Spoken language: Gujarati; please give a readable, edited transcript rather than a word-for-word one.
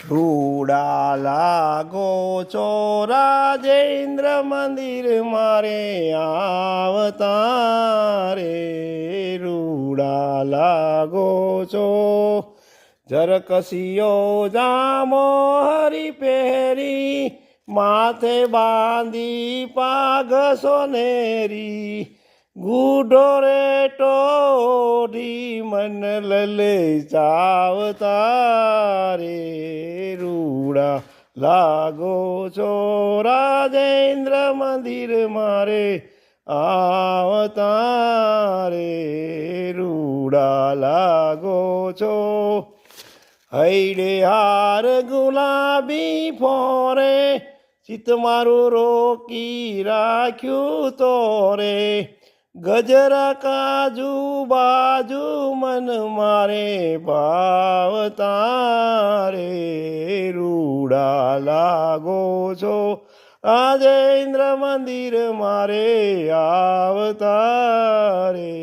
રૂડા લાગો છો રાજેન્દ્ર મંદિર મારે આવતા રે રૂડા લાગો છો જરકસીયો જામો હરી પહેરી માથે બાંધી પાઘ સોનેરી ગુઢો રે ટોઢી મન લલે ચાવતા રે રૂડા લાગો છો રાજેન્દ્ર મંદિર મારે આવતા રે રૂડા લાગો છો હૈડે હાર ગુલાબી ફોરે ચિત મારું રોકી રાખ્યું તો રે ગજરા કાજુ બાજુ મન મારે ભાવતા રે રૂડા લાગો છો રાજેન્દ્ર મંદિર મારે આવતા રે